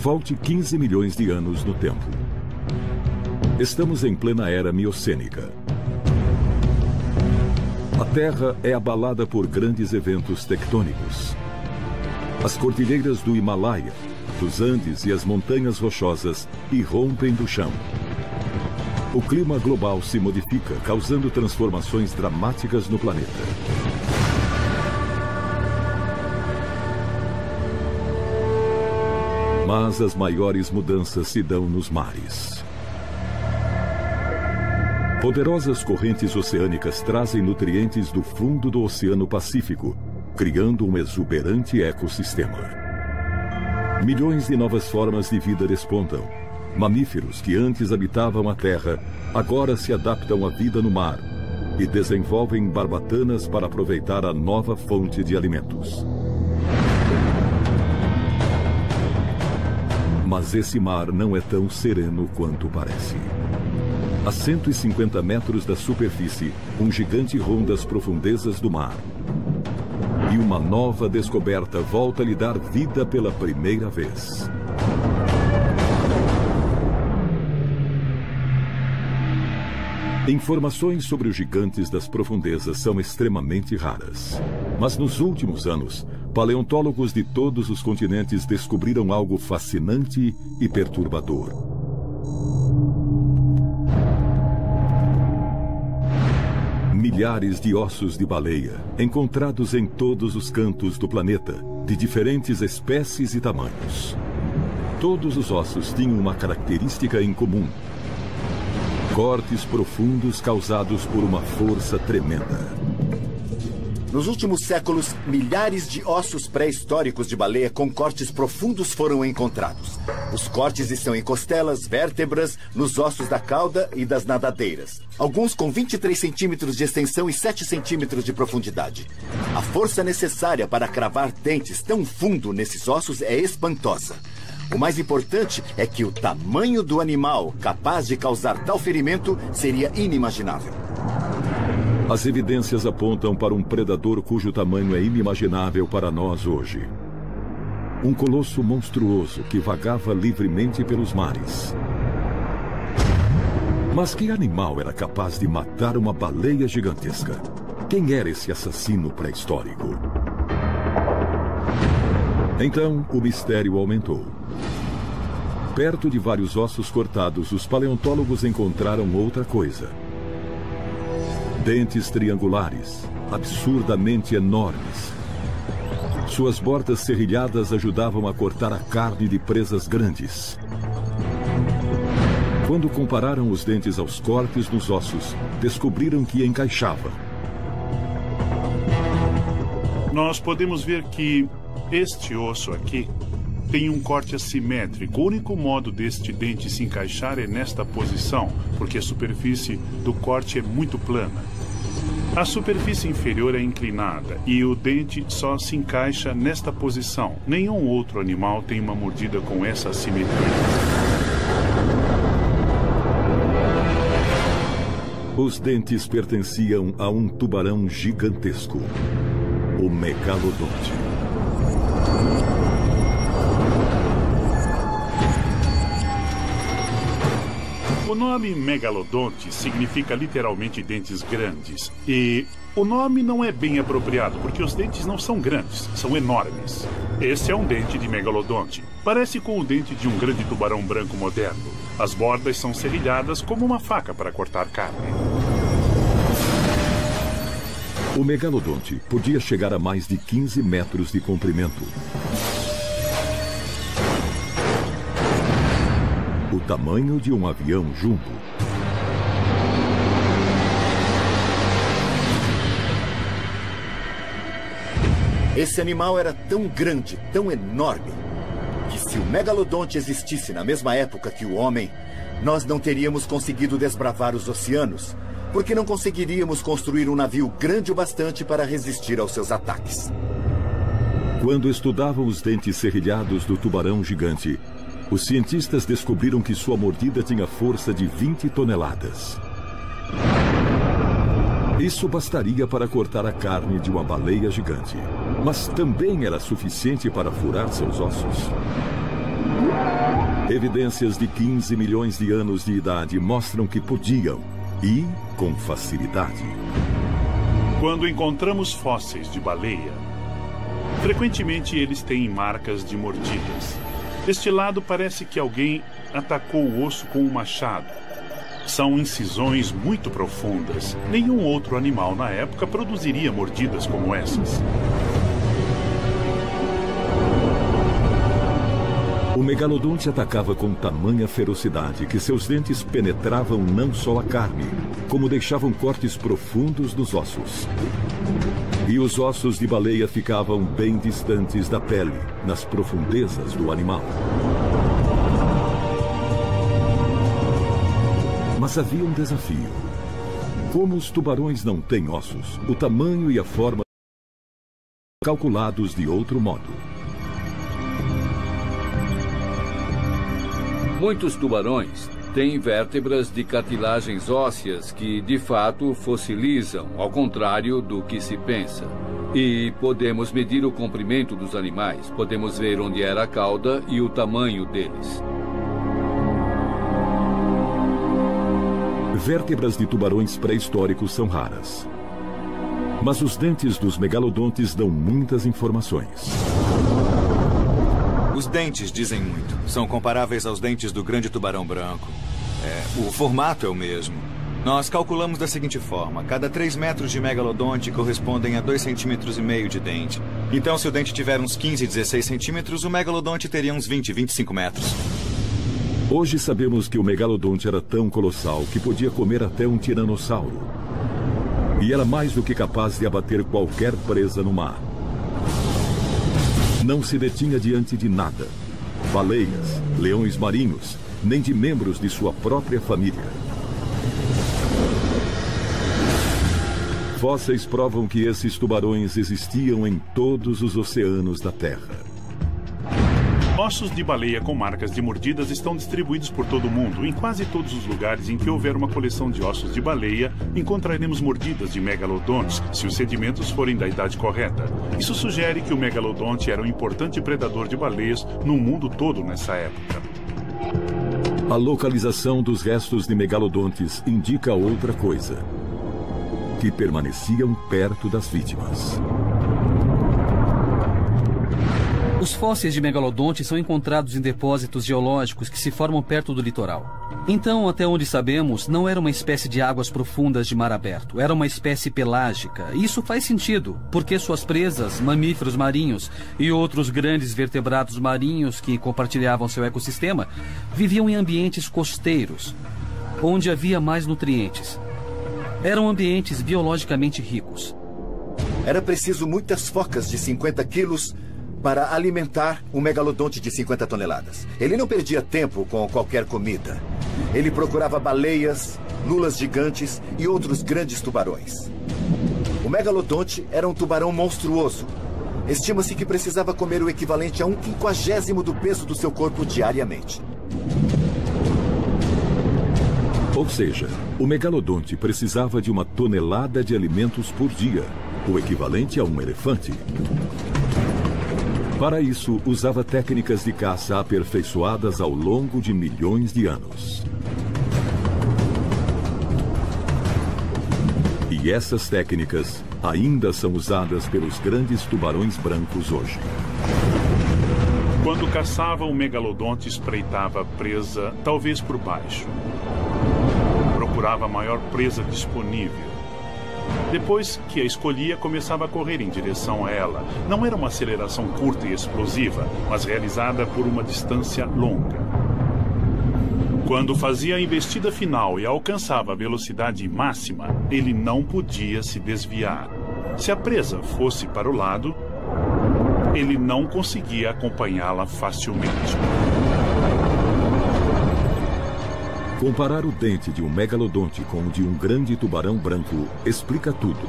Volte 15 milhões de anos no tempo. Estamos em plena era miocênica. A Terra é abalada por grandes eventos tectônicos. As cordilheiras do Himalaia, dos Andes e as montanhas rochosas irrompem do chão. O clima global se modifica, causando transformações dramáticas no planeta. Mas as maiores mudanças se dão nos mares. Poderosas correntes oceânicas trazem nutrientes do fundo do Oceano Pacífico, criando um exuberante ecossistema. Milhões de novas formas de vida despontam. Mamíferos que antes habitavam a Terra, agora se adaptam à vida no mar e desenvolvem barbatanas para aproveitar a nova fonte de alimentos. Mas esse mar não é tão sereno quanto parece. A 150 metros da superfície, um gigante ronda as profundezas do mar. E uma nova descoberta volta a lhe dar vida pela primeira vez. Informações sobre os gigantes das profundezas são extremamente raras. Mas nos últimos anos, paleontólogos de todos os continentes descobriram algo fascinante e perturbador. Milhares de ossos de baleia, encontrados em todos os cantos do planeta, de diferentes espécies e tamanhos. Todos os ossos tinham uma característica em comum: cortes profundos causados por uma força tremenda. Nos últimos séculos, milhares de ossos pré-históricos de baleia com cortes profundos foram encontrados. Os cortes estão em costelas, vértebras, nos ossos da cauda e das nadadeiras. Alguns com 23 centímetros de extensão e 7 centímetros de profundidade. A força necessária para cravar dentes tão fundo nesses ossos é espantosa. O mais importante é que o tamanho do animal capaz de causar tal ferimento seria inimaginável. As evidências apontam para um predador cujo tamanho é inimaginável para nós hoje. Um colosso monstruoso que vagava livremente pelos mares. Mas que animal era capaz de matar uma baleia gigantesca? Quem era esse assassino pré-histórico? Então, o mistério aumentou. Perto de vários ossos cortados, os paleontólogos encontraram outra coisa. Dentes triangulares, absurdamente enormes. Suas bordas serrilhadas ajudavam a cortar a carne de presas grandes. Quando compararam os dentes aos cortes nos ossos, descobriram que encaixavam. Nós podemos ver que este osso aqui tem um corte assimétrico. O único modo deste dente se encaixar é nesta posição, porque a superfície do corte é muito plana. A superfície inferior é inclinada e o dente só se encaixa nesta posição. Nenhum outro animal tem uma mordida com essa assimetria. Os dentes pertenciam a um tubarão gigantesco, o megalodonte. O nome megalodonte significa literalmente dentes grandes. E o nome não é bem apropriado, porque os dentes não são grandes, são enormes. Esse é um dente de megalodonte. Parece com o dente de um grande tubarão branco moderno. As bordas são serrilhadas como uma faca para cortar carne. O megalodonte podia chegar a mais de 15 metros de comprimento. O tamanho de um avião jumbo. Esse animal era tão grande, tão enorme, que se o megalodonte existisse na mesma época que o homem, nós não teríamos conseguido desbravar os oceanos, porque não conseguiríamos construir um navio grande o bastante para resistir aos seus ataques. Quando estudavam os dentes serrilhados do tubarão gigante, os cientistas descobriram que sua mordida tinha força de 20 toneladas. Isso bastaria para cortar a carne de uma baleia gigante, mas também era suficiente para furar seus ossos. Evidências de 15 milhões de anos de idade mostram que podiam, e com facilidade. Quando encontramos fósseis de baleia, frequentemente eles têm marcas de mordidas. Deste lado parece que alguém atacou o osso com um machado. São incisões muito profundas. Nenhum outro animal na época produziria mordidas como essas. O megalodonte atacava com tamanha ferocidade que seus dentes penetravam não só a carne, como deixavam cortes profundos nos ossos. E os ossos de baleia ficavam bem distantes da pele, nas profundezas do animal. Mas havia um desafio. Como os tubarões não têm ossos, o tamanho e a forma são calculados de outro modo. Muitos tubarões têm vértebras de cartilagens ósseas que, de fato, fossilizam, ao contrário do que se pensa. E podemos medir o comprimento dos animais, podemos ver onde era a cauda e o tamanho deles. Vértebras de tubarões pré-históricos são raras. Mas os dentes dos megalodontes dão muitas informações. Os dentes dizem muito. São comparáveis aos dentes do grande tubarão branco. O formato é o mesmo. Nós calculamos da seguinte forma. Cada 3 metros de megalodonte correspondem a 2,5 cm de dente. Então, se o dente tiver uns 15, 16 centímetros, o megalodonte teria uns 20, 25 metros. Hoje sabemos que o megalodonte era tão colossal que podia comer até um tiranossauro. E era mais do que capaz de abater qualquer presa no mar. Não se detinha diante de nada. Baleias, leões marinhos, nem de membros de sua própria família. Fósseis provam que esses tubarões existiam em todos os oceanos da Terra. Ossos de baleia com marcas de mordidas estão distribuídos por todo o mundo. Em quase todos os lugares em que houver uma coleção de ossos de baleia, encontraremos mordidas de megalodontes, se os sedimentos forem da idade correta. Isso sugere que o megalodonte era um importante predador de baleias no mundo todo nessa época. A localização dos restos de megalodontes indica outra coisa: que permaneciam perto das vítimas. Os fósseis de megalodonte são encontrados em depósitos geológicos que se formam perto do litoral. Então, até onde sabemos, não era uma espécie de águas profundas de mar aberto. Era uma espécie pelágica. E isso faz sentido, porque suas presas, mamíferos marinhos e outros grandes vertebrados marinhos que compartilhavam seu ecossistema, viviam em ambientes costeiros, onde havia mais nutrientes. Eram ambientes biologicamente ricos. Era preciso muitas focas de 50 quilos para alimentar um megalodonte de 50 toneladas. Ele não perdia tempo com qualquer comida. Ele procurava baleias, lulas gigantes e outros grandes tubarões. O megalodonte era um tubarão monstruoso. Estima-se que precisava comer o equivalente a 1/50 do peso do seu corpo diariamente. Ou seja, o megalodonte precisava de 1 tonelada de alimentos por dia, o equivalente a um elefante. Para isso, usava técnicas de caça aperfeiçoadas ao longo de milhões de anos. E essas técnicas ainda são usadas pelos grandes tubarões brancos hoje. Quando caçava, o megalodonte espreitava a presa, talvez por baixo. Procurava a maior presa disponível. Depois que a escolhia, começava a correr em direção a ela. Não era uma aceleração curta e explosiva, mas realizada por uma distância longa. Quando fazia a investida final e alcançava a velocidade máxima, ele não podia se desviar. Se a presa fosse para o lado, ele não conseguia acompanhá-la facilmente. Comparar o dente de um megalodonte com o de um grande tubarão branco explica tudo.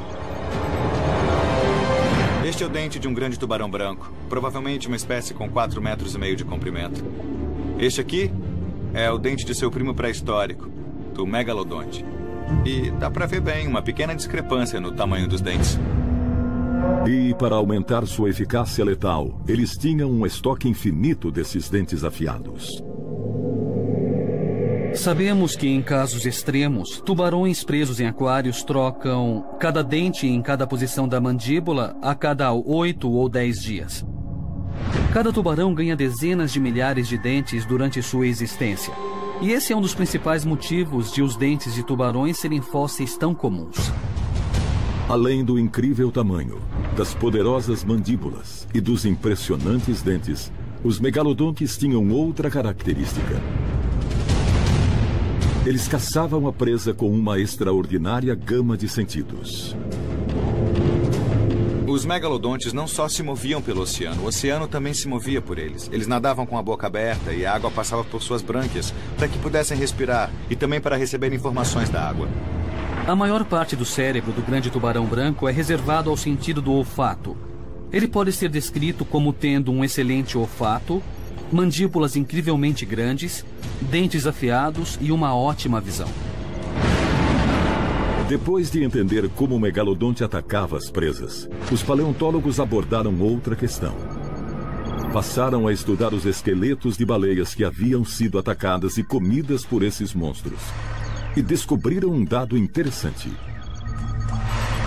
Este é o dente de um grande tubarão branco, provavelmente uma espécie com 4,5 metros de comprimento. Este aqui é o dente de seu primo pré-histórico, do megalodonte. E dá para ver bem uma pequena discrepância no tamanho dos dentes. E, para aumentar sua eficácia letal, eles tinham um estoque infinito desses dentes afiados. Sabemos que, em casos extremos, tubarões presos em aquários trocam cada dente em cada posição da mandíbula a cada 8 ou 10 dias. Cada tubarão ganha dezenas de milhares de dentes durante sua existência. E esse é um dos principais motivos de os dentes de tubarões serem fósseis tão comuns. Além do incrível tamanho, das poderosas mandíbulas e dos impressionantes dentes, os megalodontes tinham outra característica. Eles caçavam a presa com uma extraordinária gama de sentidos. Os megalodontes não só se moviam pelo oceano, o oceano também se movia por eles. Eles nadavam com a boca aberta e a água passava por suas brânquias para que pudessem respirar e também para receber informações da água. A maior parte do cérebro do grande tubarão branco é reservado ao sentido do olfato. Ele pode ser descrito como tendo um excelente olfato, mandíbulas incrivelmente grandes, dentes afiados e uma ótima visão. Depois de entender como o megalodonte atacava as presas, os paleontólogos abordaram outra questão. Passaram a estudar os esqueletos de baleias que haviam sido atacadas e comidas por esses monstros. E descobriram um dado interessante.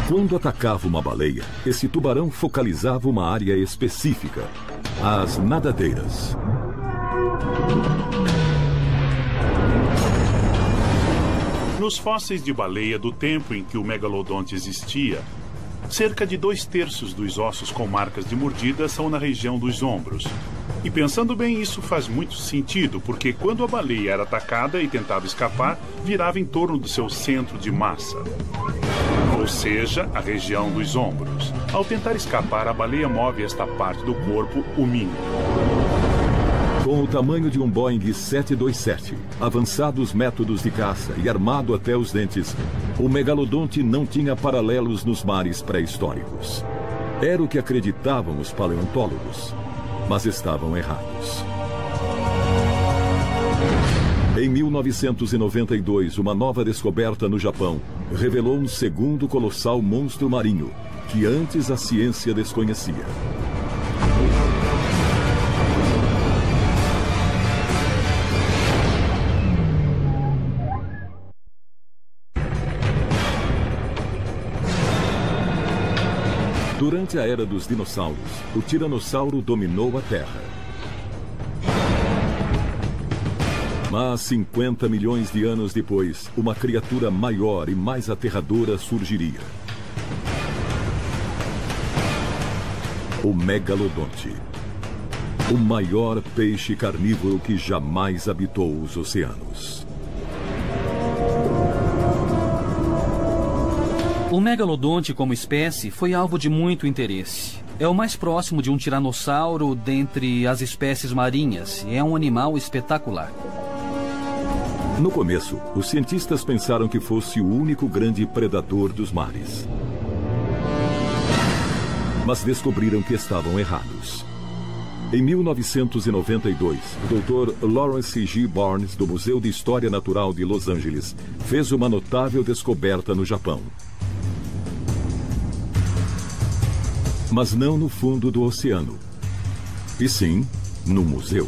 Quando atacava uma baleia, esse tubarão focalizava uma área específica, as nadadeiras. Nos fósseis de baleia do tempo em que o megalodonte existia, cerca de 2/3 dos ossos com marcas de mordida são na região dos ombros. E pensando bem, isso faz muito sentido, porque quando a baleia era atacada e tentava escapar, virava em torno do seu centro de massa, ou seja, a região dos ombros. Ao tentar escapar, a baleia move esta parte do corpo, o mínimo. Com o tamanho de um Boeing 727, avançados métodos de caça e armado até os dentes, o megalodonte não tinha paralelos nos mares pré-históricos. Era o que acreditavam os paleontólogos, mas estavam errados. Em 1992, uma nova descoberta no Japão revelou um segundo colossal monstro marinho que antes a ciência desconhecia. Durante a era dos dinossauros, o tiranossauro dominou a Terra. Mas 50 milhões de anos depois, uma criatura maior e mais aterradora surgiria. O megalodonte. O maior peixe carnívoro que jamais habitou os oceanos. O megalodonte, como espécie, foi alvo de muito interesse. É o mais próximo de um tiranossauro dentre as espécies marinhas e é um animal espetacular. No começo, os cientistas pensaram que fosse o único grande predador dos mares. Mas descobriram que estavam errados. Em 1992, o Dr. Lawrence G. Barnes, do Museu de História Natural de Los Angeles, fez uma notável descoberta no Japão. Mas não no fundo do oceano, e sim no museu.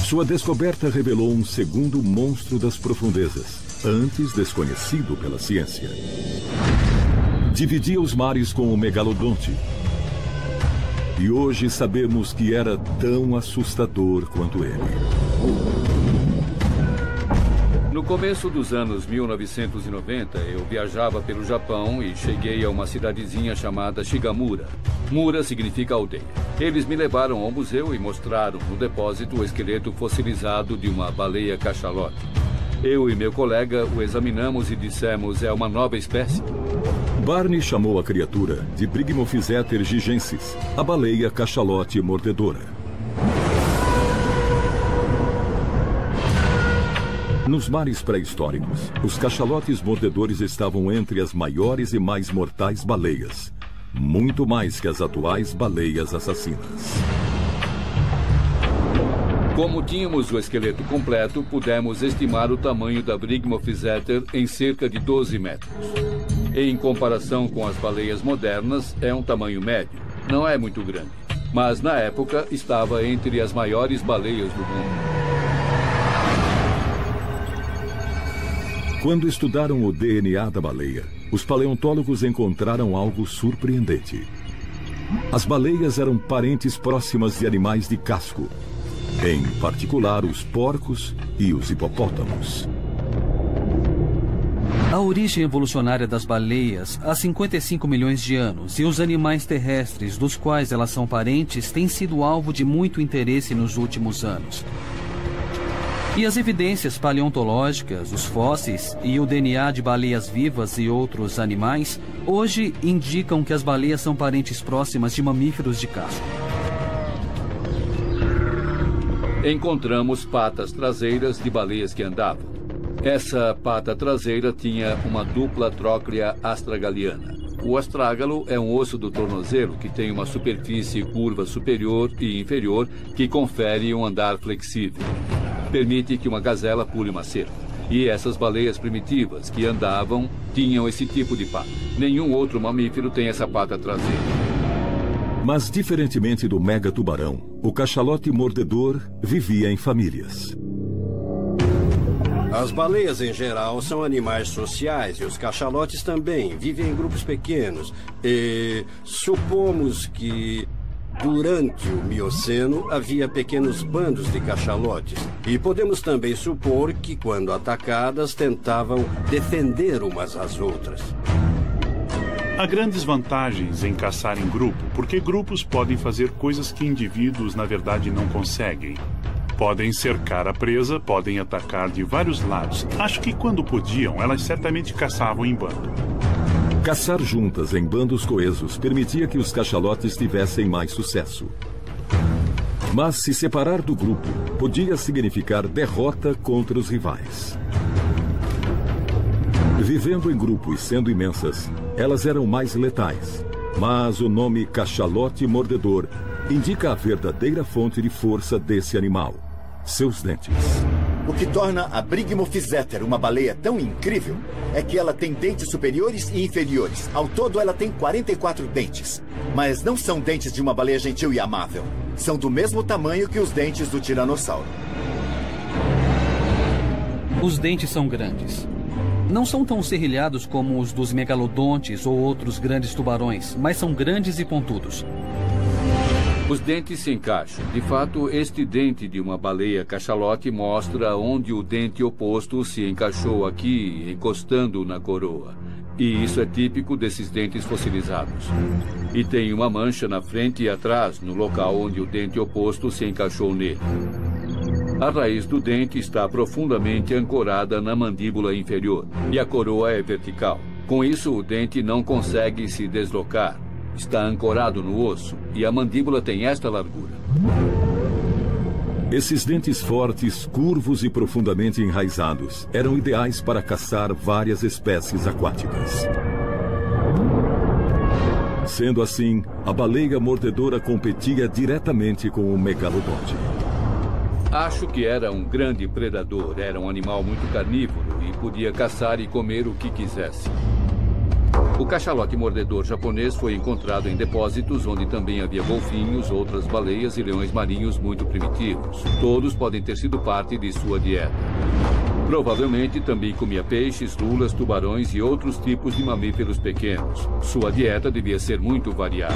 Sua descoberta revelou um segundo monstro das profundezas, antes desconhecido pela ciência. Dividia os mares com o megalodonte. E hoje sabemos que era tão assustador quanto ele. No começo dos anos 1990, eu viajava pelo Japão e cheguei a uma cidadezinha chamada Shigamura. Mura significa aldeia. Eles me levaram ao museu e mostraram no depósito o esqueleto fossilizado de uma baleia cachalote. Eu e meu colega o examinamos e dissemos: é uma nova espécie. Barney chamou a criatura de Brigmophyseter gigensis, a baleia cachalote mordedora. Nos mares pré-históricos, os cachalotes mordedores estavam entre as maiores e mais mortais baleias, muito mais que as atuais baleias assassinas. Como tínhamos o esqueleto completo, pudemos estimar o tamanho da Brigmophyseter em cerca de 12 metros. Em comparação com as baleias modernas, é um tamanho médio. Não é muito grande, mas na época estava entre as maiores baleias do mundo. Quando estudaram o DNA da baleia, os paleontólogos encontraram algo surpreendente. As baleias eram parentes próximas de animais de casco, em particular os porcos e os hipopótamos. A origem evolucionária das baleias há 55 milhões de anos e os animais terrestres dos quais elas são parentes têm sido alvo de muito interesse nos últimos anos. E as evidências paleontológicas, os fósseis e o DNA de baleias vivas e outros animais hoje indicam que as baleias são parentes próximas de mamíferos de casco. Encontramos patas traseiras de baleias que andavam. Essa pata traseira tinha uma dupla tróclea astragaliana. O astrágalo é um osso do tornozelo que tem uma superfície curva superior e inferior que confere um andar flexível. Permite que uma gazela pule uma cerca. E essas baleias primitivas que andavam tinham esse tipo de pata. Nenhum outro mamífero tem essa pata traseira. Mas, diferentemente do megatubarão, o cachalote mordedor vivia em famílias. As baleias, em geral, são animais sociais e os cachalotes também vivem em grupos pequenos. E supomos que, durante o Mioceno, havia pequenos bandos de cachalotes. E podemos também supor que, quando atacadas, tentavam defender umas às outras. Há grandes vantagens em caçar em grupo, porque grupos podem fazer coisas que indivíduos, na verdade, não conseguem. Podem cercar a presa, podem atacar de vários lados. Acho que quando podiam, elas certamente caçavam em bando. Caçar juntas em bandos coesos permitia que os cachalotes tivessem mais sucesso. Mas se separar do grupo podia significar derrota contra os rivais. Vivendo em grupo e sendo imensas, elas eram mais letais. Mas o nome cachalote mordedor indica a verdadeira fonte de força desse animal: seus dentes. O que torna a Brigmophyseter uma baleia tão incrível é que ela tem dentes superiores e inferiores. Ao todo, ela tem 44 dentes. Mas não são dentes de uma baleia gentil e amável. São do mesmo tamanho que os dentes do tiranossauro. Os dentes são grandes. Não são tão serrilhados como os dos megalodontes ou outros grandes tubarões, mas são grandes e pontudos. Os dentes se encaixam. De fato, este dente de uma baleia cachalote mostra onde o dente oposto se encaixou aqui, encostando na coroa. E isso é típico desses dentes fossilizados. E tem uma mancha na frente e atrás, no local onde o dente oposto se encaixou nele. A raiz do dente está profundamente ancorada na mandíbula inferior e a coroa é vertical. Com isso, o dente não consegue se deslocar. Está ancorado no osso e a mandíbula tem esta largura. Esses dentes fortes, curvos e profundamente enraizados eram ideais para caçar várias espécies aquáticas. Sendo assim, a baleia mordedora competia diretamente com o megalodonte. Acho que era um grande predador. Era um animal muito carnívoro e podia caçar e comer o que quisesse. O cachalote mordedor japonês foi encontrado em depósitos onde também havia golfinhos, outras baleias e leões marinhos muito primitivos. Todos podem ter sido parte de sua dieta. Provavelmente também comia peixes, lulas, tubarões e outros tipos de mamíferos pequenos. Sua dieta devia ser muito variada.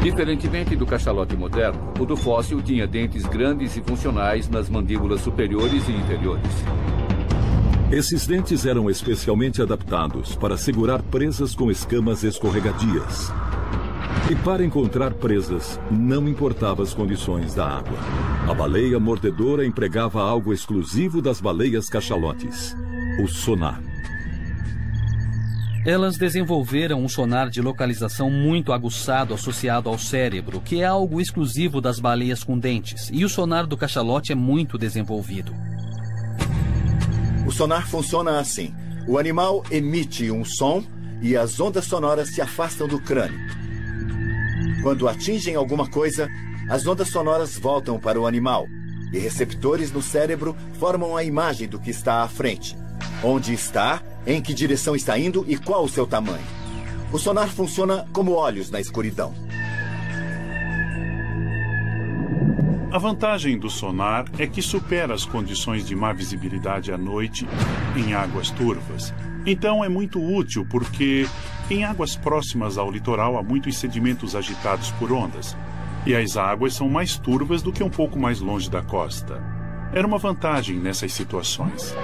Diferentemente do cachalote moderno, o do fóssil tinha dentes grandes e funcionais nas mandíbulas superiores e inferiores. Esses dentes eram especialmente adaptados para segurar presas com escamas escorregadias. E para encontrar presas, não importava as condições da água. A baleia mordedora empregava algo exclusivo das baleias cachalotes: o sonar. Elas desenvolveram um sonar de localização muito aguçado associado ao cérebro, que é algo exclusivo das baleias com dentes, e o sonar do cachalote é muito desenvolvido. O sonar funciona assim. O animal emite um som e as ondas sonoras se afastam do crânio. Quando atingem alguma coisa, as ondas sonoras voltam para o animal e receptores no cérebro formam a imagem do que está à frente. Onde está, em que direção está indo e qual o seu tamanho. O sonar funciona como olhos na escuridão. A vantagem do sonar é que supera as condições de má visibilidade à noite em águas turvas. Então é muito útil porque em águas próximas ao litoral há muitos sedimentos agitados por ondas. E as águas são mais turvas do que um pouco mais longe da costa. Era uma vantagem nessas situações.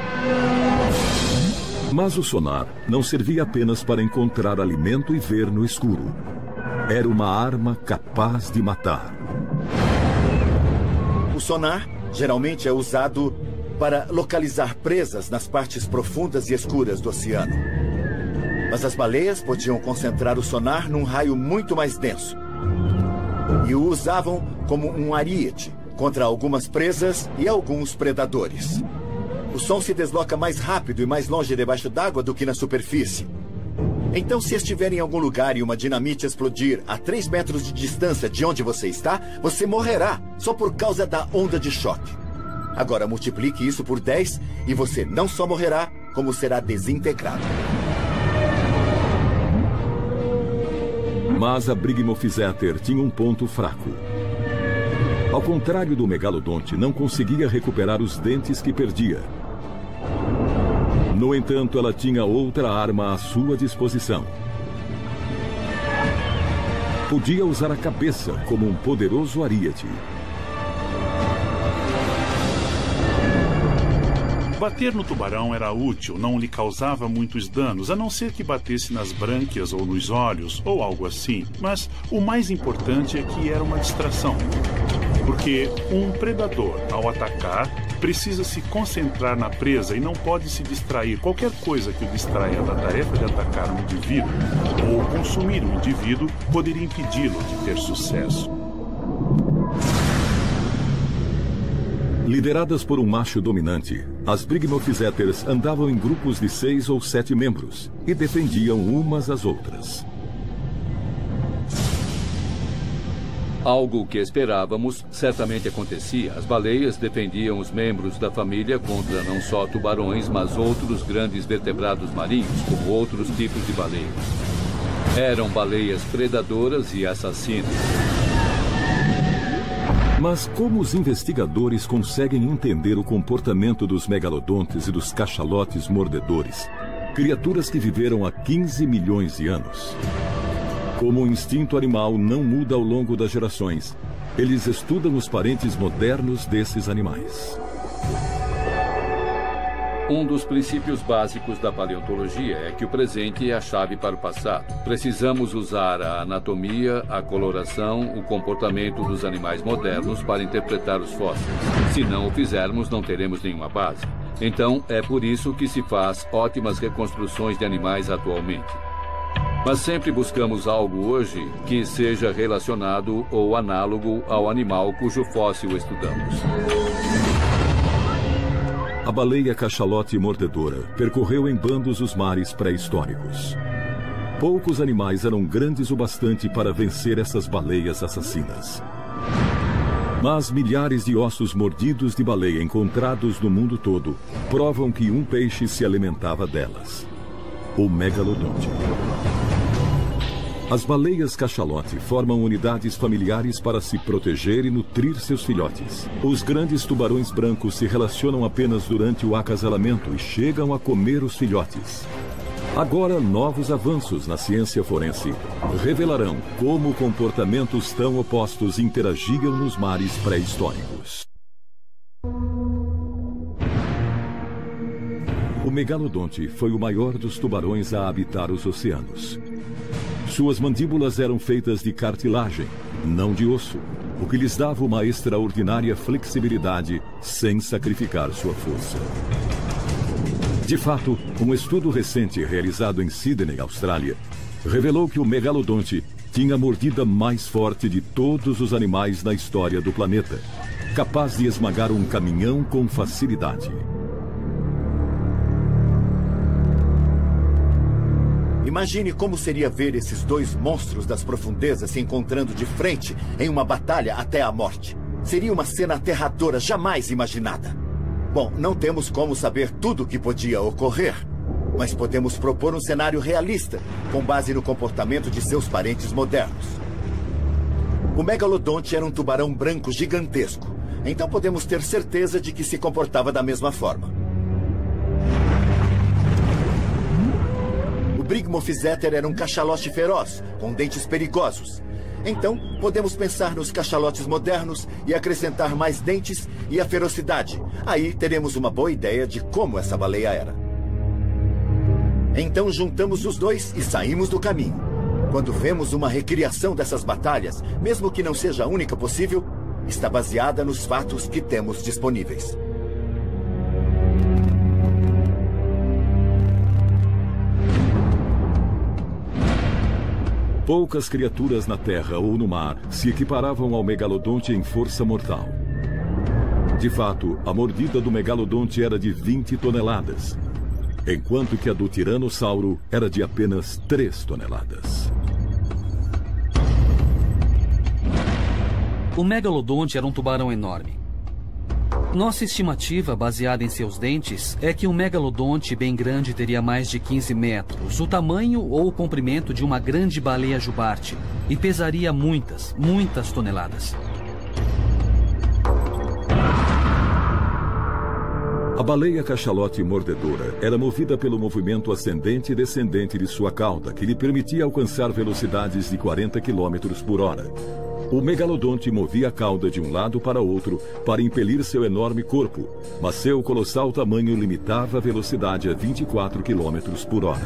Mas o sonar não servia apenas para encontrar alimento e ver no escuro. Era uma arma capaz de matar. O sonar geralmente é usado para localizar presas nas partes profundas e escuras do oceano. Mas as baleias podiam concentrar o sonar num raio muito mais denso. E o usavam como um ariete contra algumas presas e alguns predadores. O som se desloca mais rápido e mais longe debaixo d'água do que na superfície. Então, se estiver em algum lugar e uma dinamite explodir a 3 metros de distância de onde você está, você morrerá só por causa da onda de choque. Agora, multiplique isso por 10 e você não só morrerá, como será desintegrado. Mas a Brigmophyseter tinha um ponto fraco. Ao contrário do megalodonte, não conseguia recuperar os dentes que perdia. No entanto, ela tinha outra arma à sua disposição. Podia usar a cabeça como um poderoso ariete. Bater no tubarão era útil, não lhe causava muitos danos, a não ser que batesse nas brânquias ou nos olhos, ou algo assim. Mas o mais importante é que era uma distração. Porque um predador, ao atacar, precisa se concentrar na presa e não pode se distrair. Qualquer coisa que o distraia da tarefa de atacar um indivíduo ou consumir um indivíduo poderia impedi-lo de ter sucesso. Lideradas por um macho dominante, as Brigmophyseters andavam em grupos de 6 ou 7 membros e defendiam umas às outras. Algo que esperávamos certamente acontecia. As baleias defendiam os membros da família contra não só tubarões, mas outros grandes vertebrados marinhos, como outros tipos de baleias. Eram baleias predadoras e assassinas. Mas como os investigadores conseguem entender o comportamento dos megalodontes e dos cachalotes mordedores, criaturas que viveram há 15 milhões de anos? Como o instinto animal não muda ao longo das gerações, eles estudam os parentes modernos desses animais. Um dos princípios básicos da paleontologia é que o presente é a chave para o passado. Precisamos usar a anatomia, a coloração, o comportamento dos animais modernos para interpretar os fósseis. Se não o fizermos, não teremos nenhuma base. Então, é por isso que se faz ótimas reconstruções de animais atualmente. Mas sempre buscamos algo hoje que seja relacionado ou análogo ao animal cujo fóssil estudamos. A baleia cachalote mordedora percorreu em bandos os mares pré-históricos. Poucos animais eram grandes o bastante para vencer essas baleias assassinas. Mas milhares de ossos mordidos de baleia encontrados no mundo todo provam que um peixe se alimentava delas: o megalodonte. As baleias cachalote formam unidades familiares para se proteger e nutrir seus filhotes. Os grandes tubarões brancos se relacionam apenas durante o acasalamento e chegam a comer os filhotes. Agora, novos avanços na ciência forense revelarão como comportamentos tão opostos interagiam nos mares pré-históricos. O megalodonte foi o maior dos tubarões a habitar os oceanos. Suas mandíbulas eram feitas de cartilagem, não de osso, o que lhes dava uma extraordinária flexibilidade sem sacrificar sua força. De fato, um estudo recente realizado em Sydney, Austrália, revelou que o megalodonte tinha a mordida mais forte de todos os animais na história do planeta, capaz de esmagar um caminhão com facilidade. Imagine como seria ver esses dois monstros das profundezas se encontrando de frente em uma batalha até a morte. Seria uma cena aterradora jamais imaginada. Bom, não temos como saber tudo o que podia ocorrer. mas podemos propor um cenário realista, com base no comportamento de seus parentes modernos. O megalodonte era um tubarão branco gigantesco, então podemos ter certeza de que se comportava da mesma forma. O Brigmophyseter era um cachalote feroz, com dentes perigosos. Então, podemos pensar nos cachalotes modernos e acrescentar mais dentes e a ferocidade. Aí teremos uma boa ideia de como essa baleia era. Então juntamos os dois e saímos do caminho. Quando vemos uma recriação dessas batalhas, mesmo que não seja a única possível, está baseada nos fatos que temos disponíveis. Poucas criaturas na terra ou no mar se equiparavam ao megalodonte em força mortal. De fato, a mordida do megalodonte era de 20 toneladas, enquanto que a do tiranossauro era de apenas 3 toneladas. O megalodonte era um tubarão enorme. Nossa estimativa, baseada em seus dentes, é que um megalodonte bem grande teria mais de 15 metros, o tamanho ou o comprimento de uma grande baleia jubarte, e pesaria muitas toneladas. A baleia cachalote mordedora era movida pelo movimento ascendente e descendente de sua cauda, que lhe permitia alcançar velocidades de 40 km por hora. O megalodonte movia a cauda de um lado para outro para impelir seu enorme corpo, mas seu colossal tamanho limitava a velocidade a 24 km por hora.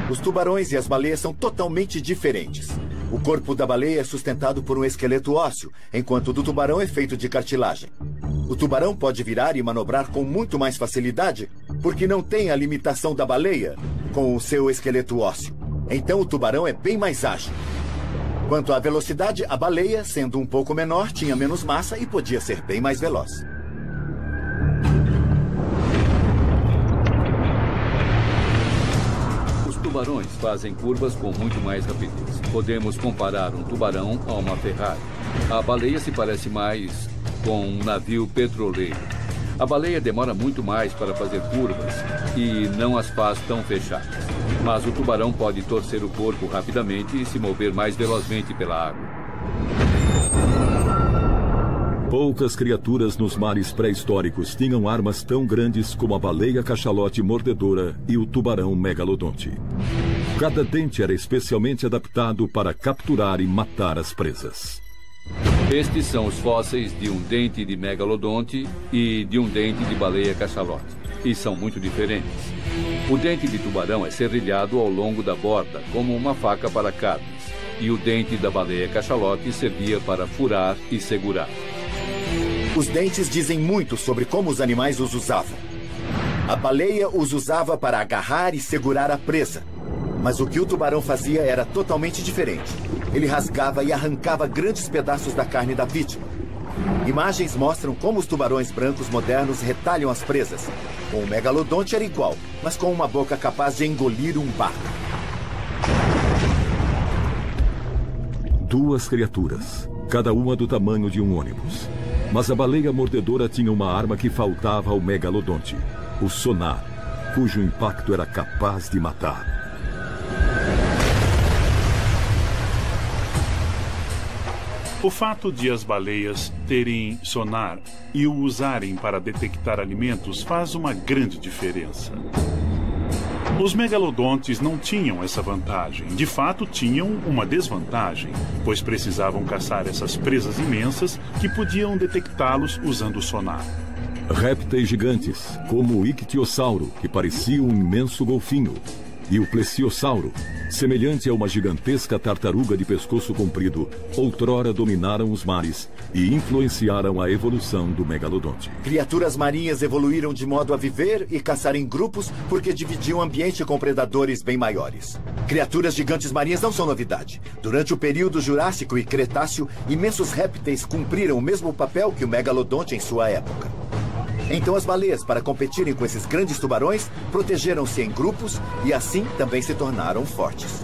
Os tubarões e as baleias são totalmente diferentes. O corpo da baleia é sustentado por um esqueleto ósseo, enquanto o do tubarão é feito de cartilagem. O tubarão pode virar e manobrar com muito mais facilidade, porque não tem a limitação da baleia com o seu esqueleto ósseo. Então o tubarão é bem mais ágil. Quanto à velocidade, a baleia, sendo um pouco menor, tinha menos massa e podia ser bem mais veloz. Os tubarões fazem curvas com muito mais rapidez. Podemos comparar um tubarão a uma Ferrari. A baleia se parece mais com um navio petroleiro. A baleia demora muito mais para fazer curvas e não as faz tão fechadas. Mas o tubarão pode torcer o corpo rapidamente e se mover mais velozmente pela água. Poucas criaturas nos mares pré-históricos tinham armas tão grandes como a baleia cachalote mordedora e o tubarão megalodonte. Cada dente era especialmente adaptado para capturar e matar as presas. Estes são os fósseis de um dente de megalodonte e de um dente de baleia cachalote, e são muito diferentes. O dente de tubarão é serrilhado ao longo da borda, como uma faca para carnes, e o dente da baleia cachalote servia para furar e segurar. Os dentes dizem muito sobre como os animais os usavam. A baleia os usava para agarrar e segurar a presa. Mas o que o tubarão fazia era totalmente diferente. Ele rasgava e arrancava grandes pedaços da carne da vítima. Imagens mostram como os tubarões brancos modernos retalham as presas. Com o megalodonte era igual, mas com uma boca capaz de engolir um barco. Duas criaturas, cada uma do tamanho de um ônibus. Mas a baleia mordedora tinha uma arma que faltava ao megalodonte: o sonar, cujo impacto era capaz de matar. O fato de as baleias terem sonar e o usarem para detectar alimentos faz uma grande diferença. Os megalodontes não tinham essa vantagem. De fato, tinham uma desvantagem, pois precisavam caçar essas presas imensas que podiam detectá-los usando o sonar. Répteis gigantes, como o ictiossauro, que parecia um imenso golfinho, e o plesiosauro, semelhante a uma gigantesca tartaruga de pescoço comprido, outrora dominaram os mares e influenciaram a evolução do megalodonte. Criaturas marinhas evoluíram de modo a viver e caçar em grupos porque dividiam o ambiente com predadores bem maiores. Criaturas gigantes marinhas não são novidade. Durante o período Jurássico e Cretáceo, imensos répteis cumpriram o mesmo papel que o megalodonte em sua época. Então as baleias, para competirem com esses grandes tubarões, protegeram-se em grupos e assim também se tornaram fortes.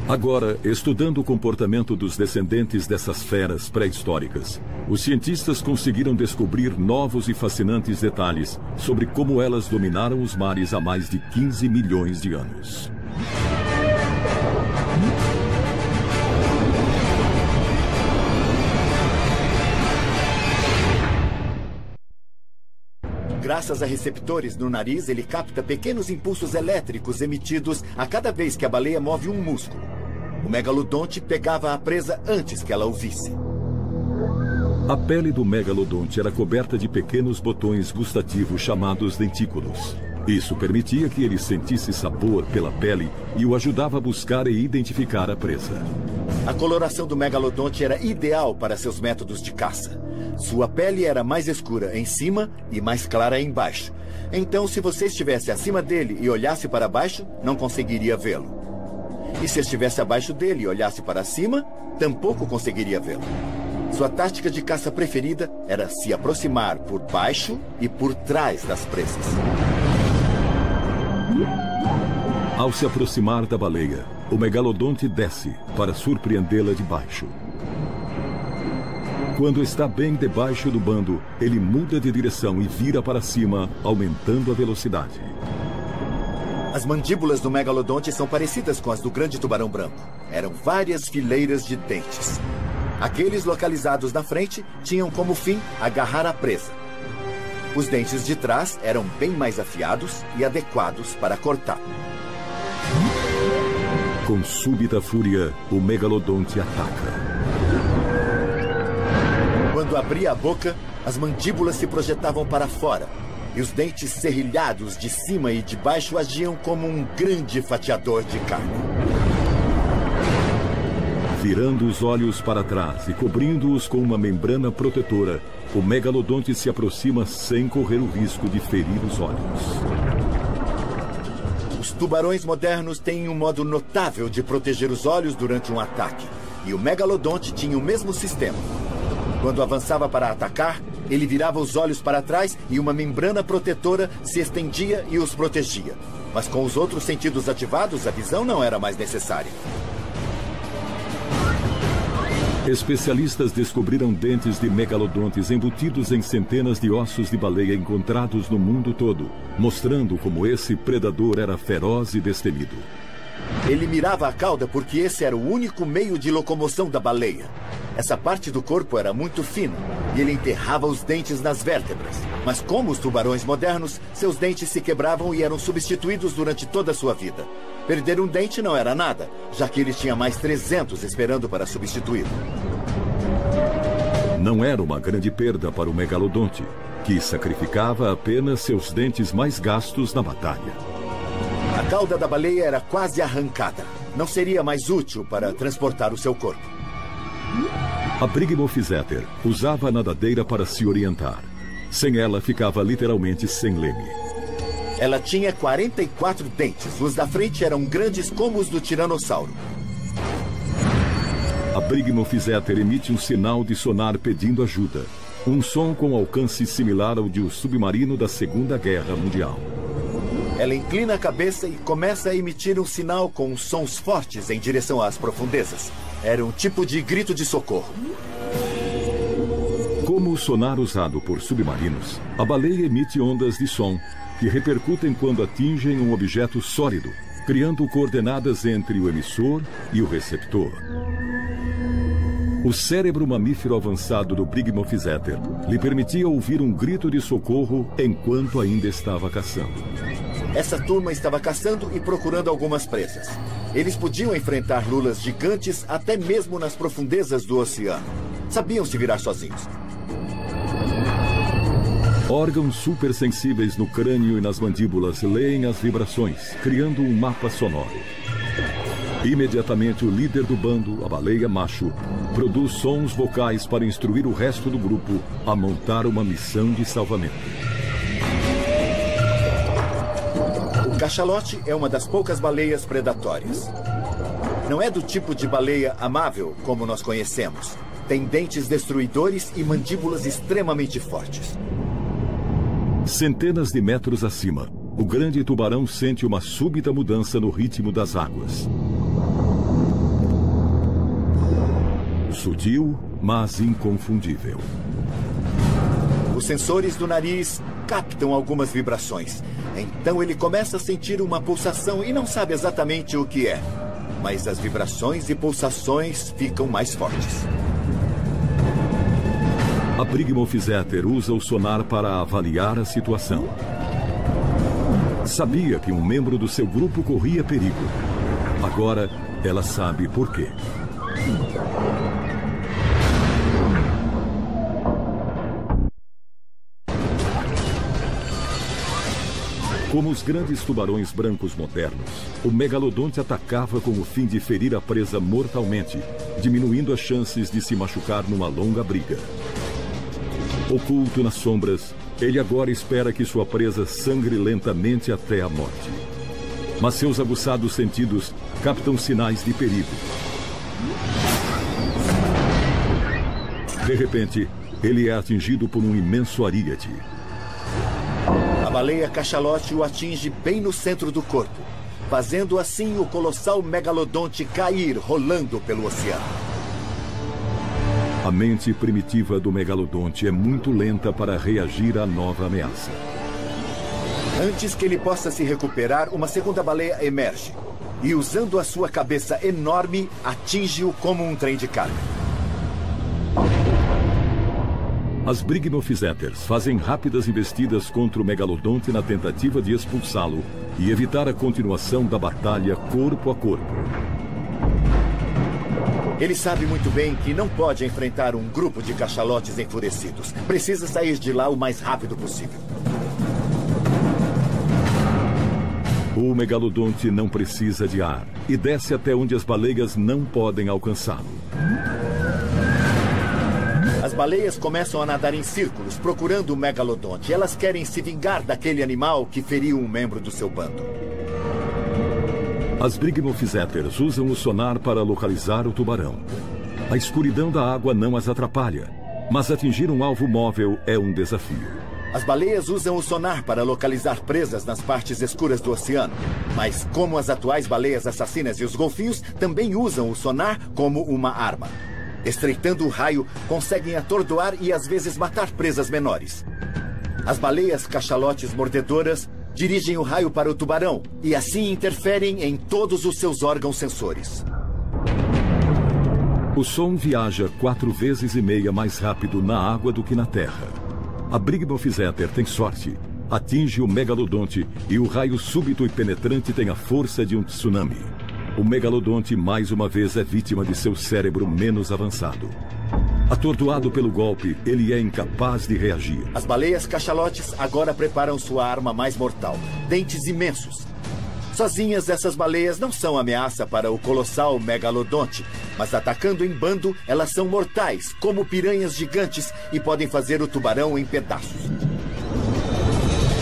Agora, estudando o comportamento dos descendentes dessas feras pré-históricas, os cientistas conseguiram descobrir novos e fascinantes detalhes sobre como elas dominaram os mares há mais de 15 milhões de anos. Graças a receptores no nariz, ele capta pequenos impulsos elétricos emitidos a cada vez que a baleia move um músculo. O megalodonte pegava a presa antes que ela o visse. A pele do megalodonte era coberta de pequenos botões gustativos chamados dentículos. Isso permitia que ele sentisse sabor pela pele e o ajudava a buscar e identificar a presa. A coloração do megalodonte era ideal para seus métodos de caça. Sua pele era mais escura em cima e mais clara embaixo. Então, se você estivesse acima dele e olhasse para baixo, não conseguiria vê-lo. E se estivesse abaixo dele e olhasse para cima, tampouco conseguiria vê-lo. Sua tática de caça preferida era se aproximar por baixo e por trás das presas. Ao se aproximar da baleia, o megalodonte desce para surpreendê-la de baixo. Quando está bem debaixo do bando, ele muda de direção e vira para cima, aumentando a velocidade. As mandíbulas do megalodonte são parecidas com as do grande tubarão branco. Eram várias fileiras de dentes. Aqueles localizados na frente tinham como fim agarrar a presa. Os dentes de trás eram bem mais afiados e adequados para cortar. Com súbita fúria, o megalodonte ataca. Quando abria a boca, as mandíbulas se projetavam para fora e os dentes serrilhados de cima e de baixo agiam como um grande fatiador de carne. Virando os olhos para trás e cobrindo-os com uma membrana protetora, o megalodonte se aproxima sem correr o risco de ferir os olhos. Os tubarões modernos têm um modo notável de proteger os olhos durante um ataque, e o megalodonte tinha o mesmo sistema. Quando avançava para atacar, ele virava os olhos para trás e uma membrana protetora se estendia e os protegia. Mas com os outros sentidos ativados, a visão não era mais necessária. Especialistas descobriram dentes de megalodontes embutidos em centenas de ossos de baleia encontrados no mundo todo, mostrando como esse predador era feroz e destemido. Ele mirava a cauda porque esse era o único meio de locomoção da baleia. Essa parte do corpo era muito fina e ele enterrava os dentes nas vértebras. Mas como os tubarões modernos, seus dentes se quebravam e eram substituídos durante toda a sua vida. Perder um dente não era nada, já que ele tinha mais 300 esperando para substituí-lo. Não era uma grande perda para o megalodonte, que sacrificava apenas seus dentes mais gastos na batalha. A cauda da baleia era quase arrancada. Não seria mais útil para transportar o seu corpo. A Brigmophyseter usava a nadadeira para se orientar. Sem ela, ficava literalmente sem leme. Ela tinha 44 dentes. Os da frente eram grandes como os do tiranossauro. A Brigmophyseter emite um sinal de sonar pedindo ajuda. Um som com alcance similar ao de um submarino da Segunda Guerra Mundial. Ela inclina a cabeça e começa a emitir um sinal com sons fortes em direção às profundezas. Era um tipo de grito de socorro. Como o sonar usado por submarinos, a baleia emite ondas de som que repercutem quando atingem um objeto sólido, criando coordenadas entre o emissor e o receptor. O cérebro mamífero avançado do Brigmophyseter lhe permitia ouvir um grito de socorro enquanto ainda estava caçando. Essa turma estava caçando e procurando algumas presas. Eles podiam enfrentar lulas gigantes até mesmo nas profundezas do oceano. Sabiam se virar sozinhos. Órgãos supersensíveis no crânio e nas mandíbulas leem as vibrações, criando um mapa sonoro. Imediatamente, o líder do bando, a baleia macho, produz sons vocais para instruir o resto do grupo a montar uma missão de salvamento. O cachalote é uma das poucas baleias predatórias. Não é do tipo de baleia amável como nós conhecemos. Tem dentes destruidores e mandíbulas extremamente fortes. Centenas de metros acima, o grande tubarão sente uma súbita mudança no ritmo das águas. Sutil, mas inconfundível. Os sensores do nariz captam algumas vibrações. Então ele começa a sentir uma pulsação e não sabe exatamente o que é. Mas as vibrações e pulsações ficam mais fortes. A Brigmorfizeter usa o sonar para avaliar a situação. Sabia que um membro do seu grupo corria perigo. Agora, ela sabe por quê. Como os grandes tubarões brancos modernos, o megalodonte atacava com o fim de ferir a presa mortalmente, diminuindo as chances de se machucar numa longa briga. Oculto nas sombras, ele agora espera que sua presa sangre lentamente até a morte. Mas seus aguçados sentidos captam sinais de perigo. De repente, ele é atingido por um imenso aríade. A baleia cachalote o atinge bem no centro do corpo, fazendo assim o colossal megalodonte cair rolando pelo oceano. A mente primitiva do megalodonte é muito lenta para reagir à nova ameaça. Antes que ele possa se recuperar, uma segunda baleia emerge e, usando a sua cabeça enorme, atinge-o como um trem de carga. As Brigmorfizeters fazem rápidas investidas contra o megalodonte na tentativa de expulsá-lo e evitar a continuação da batalha corpo a corpo. Ele sabe muito bem que não pode enfrentar um grupo de cachalotes enfurecidos. Precisa sair de lá o mais rápido possível. O megalodonte não precisa de ar e desce até onde as baleias não podem alcançá-lo. As baleias começam a nadar em círculos, procurando o megalodonte. Elas querem se vingar daquele animal que feriu um membro do seu bando. As Brigmorfizeters usam o sonar para localizar o tubarão. A escuridão da água não as atrapalha, mas atingir um alvo móvel é um desafio. As baleias usam o sonar para localizar presas nas partes escuras do oceano. Mas como as atuais baleias assassinas e os golfinhos também usam o sonar como uma arma. Estreitando o raio, conseguem atordoar e às vezes matar presas menores. As baleias cachalotes mordedoras dirigem o raio para o tubarão e assim interferem em todos os seus órgãos sensores. O som viaja 4,5 vezes mais rápido na água do que na terra. A Brigmorfizeter tem sorte, atinge o megalodonte e o raio súbito e penetrante tem a força de um tsunami. O megalodonte mais uma vez é vítima de seu cérebro menos avançado. Atordoado pelo golpe, ele é incapaz de reagir. As baleias cachalotes agora preparam sua arma mais mortal, dentes imensos. Sozinhas, essas baleias não são ameaça para o colossal megalodonte, mas atacando em bando, elas são mortais, como piranhas gigantes, e podem fazer o tubarão em pedaços.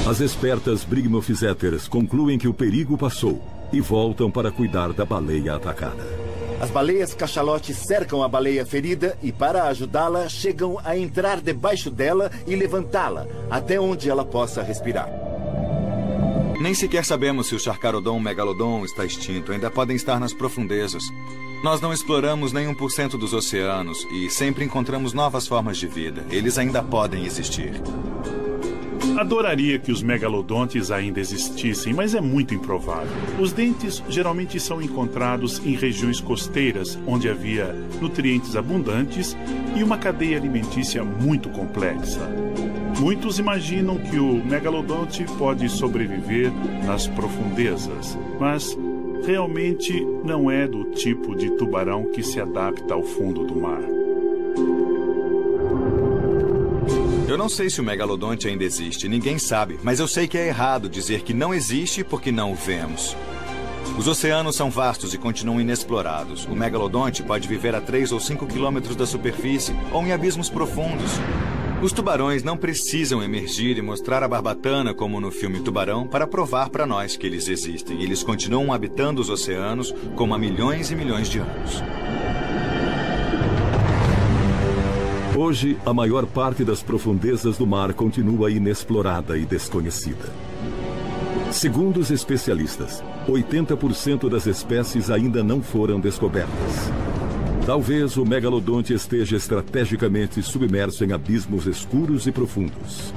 As espertas Brigmorfizeters concluem que o perigo passou e voltam para cuidar da baleia atacada. As baleias cachalotes cercam a baleia ferida e, para ajudá-la, chegam a entrar debaixo dela e levantá-la, até onde ela possa respirar. Nem sequer sabemos se o Charcharodon megalodon está extinto. Ainda podem estar nas profundezas. Nós não exploramos nem 1% dos oceanos e sempre encontramos novas formas de vida. Eles ainda podem existir. Adoraria que os megalodontes ainda existissem, mas é muito improvável. Os dentes geralmente são encontrados em regiões costeiras, onde havia nutrientes abundantes e uma cadeia alimentícia muito complexa. Muitos imaginam que o megalodonte pode sobreviver nas profundezas, mas realmente não é do tipo de tubarão que se adapta ao fundo do mar. Eu não sei se o megalodonte ainda existe, ninguém sabe, mas eu sei que é errado dizer que não existe porque não o vemos. Os oceanos são vastos e continuam inexplorados. O megalodonte pode viver a 3 ou 5 quilômetros da superfície ou em abismos profundos. Os tubarões não precisam emergir e mostrar a barbatana como no filme Tubarão para provar para nós que eles existem. Eles continuam habitando os oceanos como há milhões e milhões de anos. Hoje, a maior parte das profundezas do mar continua inexplorada e desconhecida. Segundo os especialistas, 80% das espécies ainda não foram descobertas. Talvez o megalodonte esteja estrategicamente submerso em abismos escuros e profundos.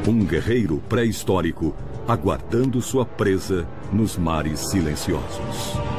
Um guerreiro pré-histórico aguardando sua presa nos mares silenciosos.